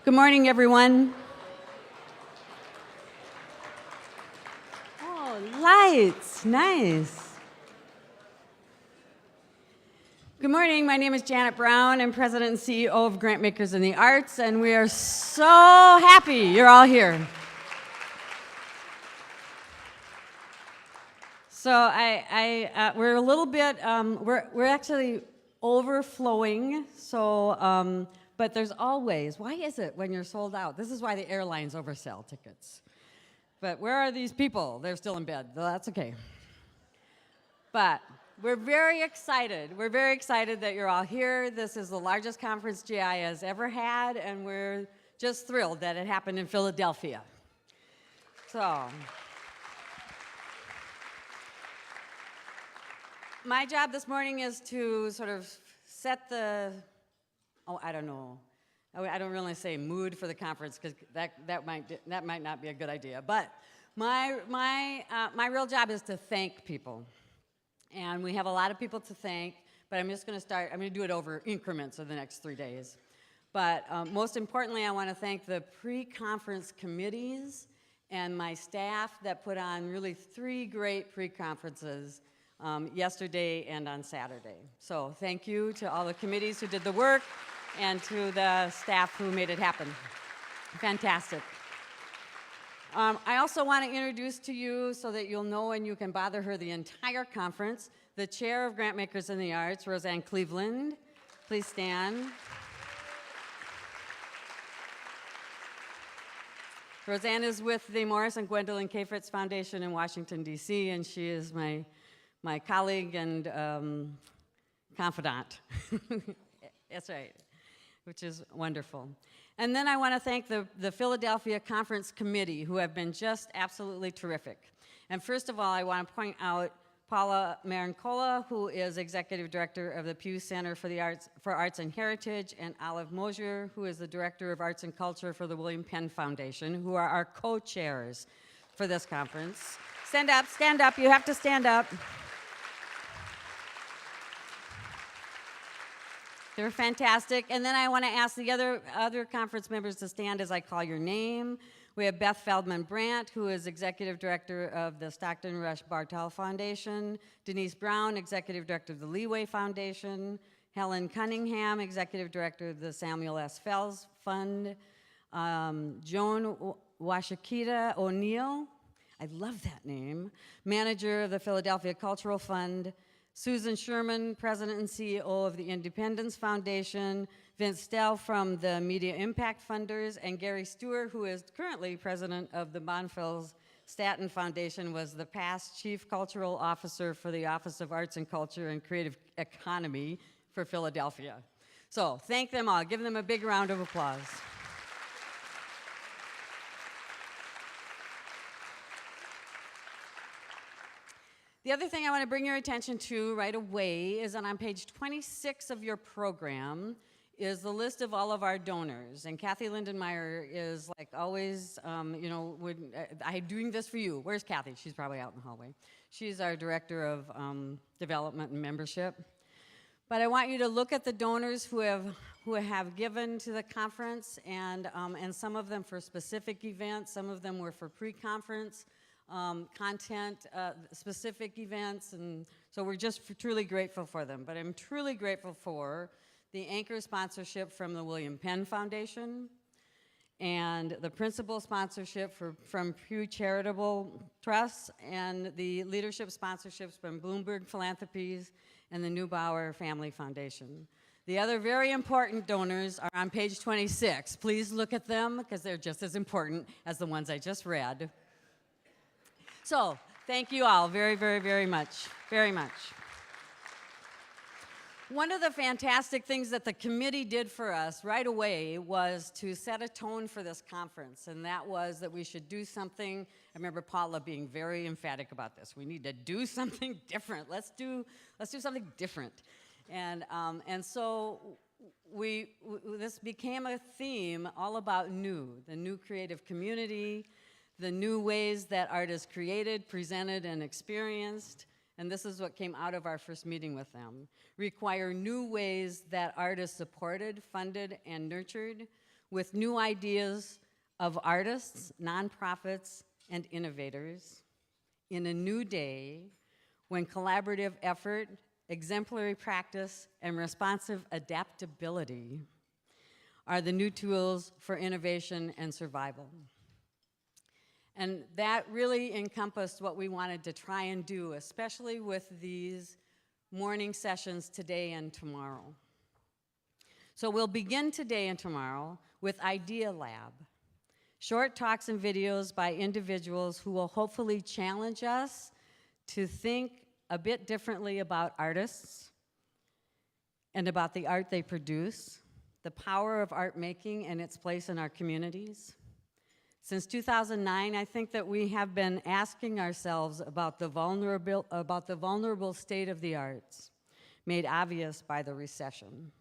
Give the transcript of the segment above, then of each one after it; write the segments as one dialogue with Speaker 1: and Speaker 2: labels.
Speaker 1: Good morning, everyone. Oh, lights, nice. Good morning, my name is Janet Brown. I'm President and CEO of Grantmakers in the Arts, and we are so happy you're all here. So we're a little bit, we're actually overflowing, so, but there's always, why is it when you're sold out? This is why the airlines oversell tickets. But where are these people? They're still in bed. Well, that's okay. But we're very excited. We're very excited that you're all here. This is the largest conference GIA has ever had, and we're just thrilled that it happened in Philadelphia. So, my job this morning is to sort of set the, I don't know. I don't really say mood for the conference because that might not be a good idea. But my real job is to thank people. And we have a lot of people to thank, but I'm just going to start. I'm going to do it over increments of the next 3 days. But most importantly, I want to thank the pre-conference committees and my staff that put on really 3 great pre-conferences yesterday and on Saturday. So thank you to all the committees who did the work and to the staff who made it happen. Fantastic. I also want to introduce to you, so that you'll know and you can bother her the entire conference, the chair of Grantmakers in the Arts, Roseanne Cleveland. Please stand. Roseanne is with the Morris and Gwendolyn K. Fritz Foundation in Washington, D.C., and she is my colleague and confidant. That's right, which is wonderful. And then I want to thank the Philadelphia Conference Committee, who have been just absolutely terrific. And first of all, I want to point out Paula Marincola, who is Executive Director of the Pew Center for Arts and Heritage, and Olive Mosier, who is the Director of Arts and Culture for the William Penn Foundation, who are our co-chairs for this conference. Stand up, you have to stand up. They're fantastic. And then I want to ask the other conference members to stand as I call your name. We have Beth Feldman-Brandt, who is Executive Director of the Stockton Rush Bartel Foundation, Denise Brown, Executive Director of the Leeway Foundation, Helen Cunningham, Executive Director of the Samuel S. Fells Fund, Joan Washikita O'Neill, I love that name, Manager of the Philadelphia Cultural Fund, Susan Sherman, President and CEO of the Independence Foundation, Vince Stell from the Media Impact Funders, and Gary Stewart, who is currently President of the Bonfils Staton Foundation, was the past Chief Cultural Officer for the Office of Arts and Culture and Creative Economy for Philadelphia. So thank them all. Give them a big round of applause. The other thing I want to bring your attention to right away is that on page 26 of your program is the list of all of our donors. And Kathy Lindenmeyer is like always, I'm doing this for you. Where's Kathy? She's probably out in the hallway. She's our Director of Development and Membership. But I want you to look at the donors who have given to the conference, and some of them for specific events, some of them were for pre-conference. Content, specific events, and so we're just truly grateful for them. But I'm truly grateful for the anchor sponsorship from the William Penn Foundation and the principal sponsorship from Pew Charitable Trusts and the leadership sponsorships from Bloomberg Philanthropies and the Neubauer Family Foundation. The other very important donors are on page 26. Please look at them because they're just as important as the ones I just read. So, thank you all very, very, very much, very much. One of the fantastic things that the committee did for us right away was to set a tone for this conference, and that was that we should do something. I remember Paula being very emphatic about this. We need to do something different. Let's do something different. And so this became a theme all about the new creative community, the new ways that art is created, presented, and experienced, and this is what came out of our first meeting with them, require new ways that art is supported, funded, and nurtured, with new ideas of artists, nonprofits, and innovators in a new day when collaborative effort, exemplary practice, and responsive adaptability are the new tools for innovation and survival. And that really encompassed what we wanted to try and do, especially with these morning sessions today and tomorrow. So we'll begin today and tomorrow with Idea Lab, short talks and videos by individuals who will hopefully challenge us to think a bit differently about artists and about the art they produce, the power of art making and its place in our communities. Since 2009, I think that we have been asking ourselves about the vulnerable state of the arts, made obvious by the recession.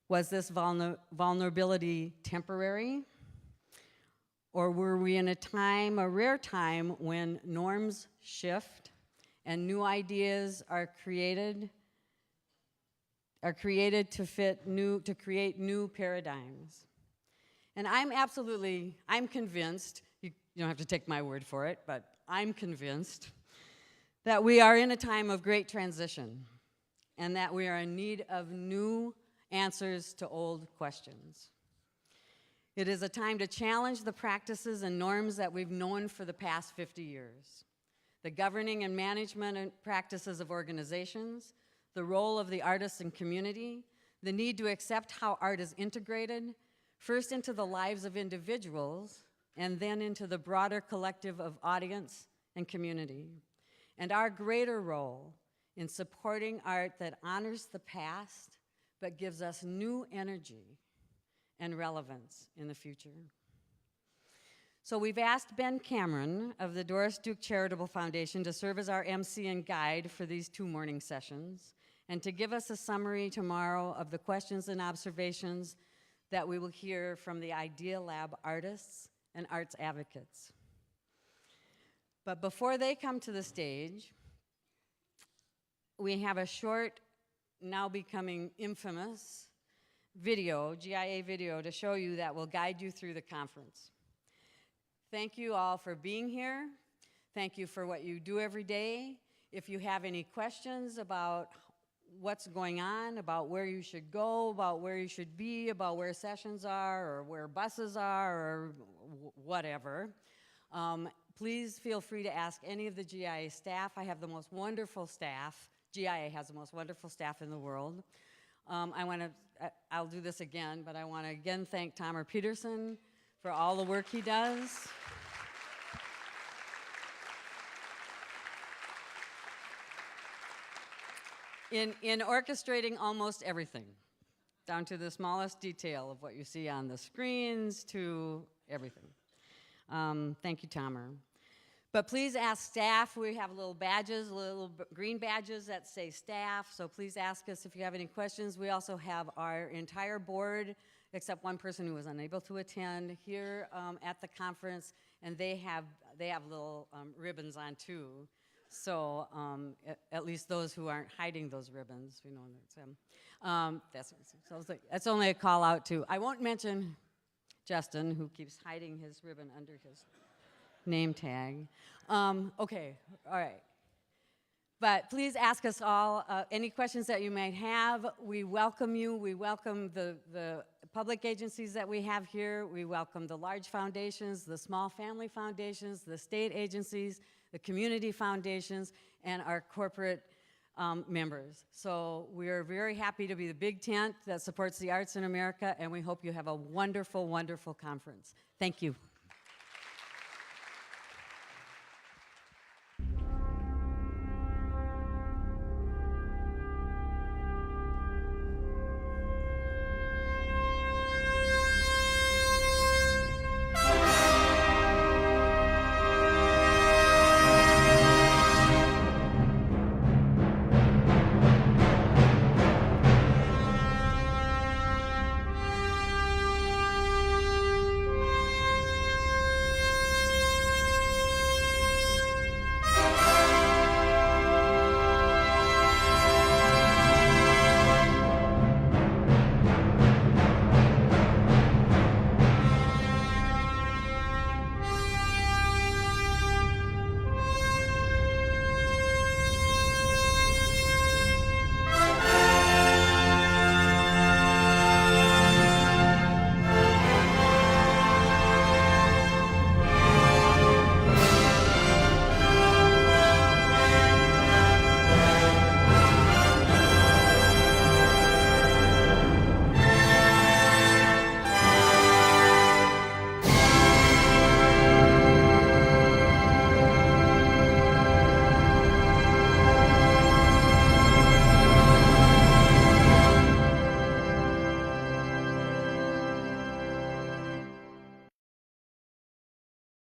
Speaker 1: Was this vulnerability temporary? Or were we in a rare time, when norms shift and new ideas are created to create new paradigms? And I'm convinced, you don't have to take my word for it, but I'm convinced that we are in a time of great transition and that we are in need of new answers to old questions. It is a time to challenge the practices and norms that we've known for the past 50 years. The governing and management practices of organizations, the role of the artists and community, the need to accept how art is integrated, first into the lives of individuals, and then into the broader collective of audience and community. And our greater role in supporting art that honors the past, but gives us new energy and relevance in the future. So we've asked Ben Cameron of the Doris Duke Charitable Foundation to serve as our MC and guide for these 2 morning sessions, and to give us a summary tomorrow of the questions and observations that we will hear from the Idea Lab artists and arts advocates. But before they come to the stage, we have a short, now becoming infamous video, GIA video, to show you that will guide you through the conference. Thank you all for being here. Thank you for what you do every day. If you have any questions about what's going on, about where you should go, about where you should be, about where sessions are, or where buses are, or whatever, please feel free to ask any of the GIA staff. I have the most wonderful staff. GIA has the most wonderful staff in the world. I'll do this again, but I want to again thank Tomer Peterson for all the work he does. In orchestrating almost everything, down to the smallest detail of what you see on the screens to everything. Thank you, Tomer. But please ask staff. We have little badges, little green badges that say staff, so please ask us if you have any questions. We also have our entire board, except one person who was unable to attend, here at the conference, and they have little ribbons on too. So at least those who aren't hiding those ribbons, we know that's only a call out too. I won't mention Justin, who keeps hiding his ribbon under his name tag. Okay, all right. But please ask us all any questions that you might have. We welcome you. We welcome the public agencies that we have here. We welcome the large foundations, the small family foundations, the state agencies, the community foundations, and our corporate members. So we are very happy to be the big tent that supports the arts in America, and we hope you have a wonderful, wonderful conference. Thank you.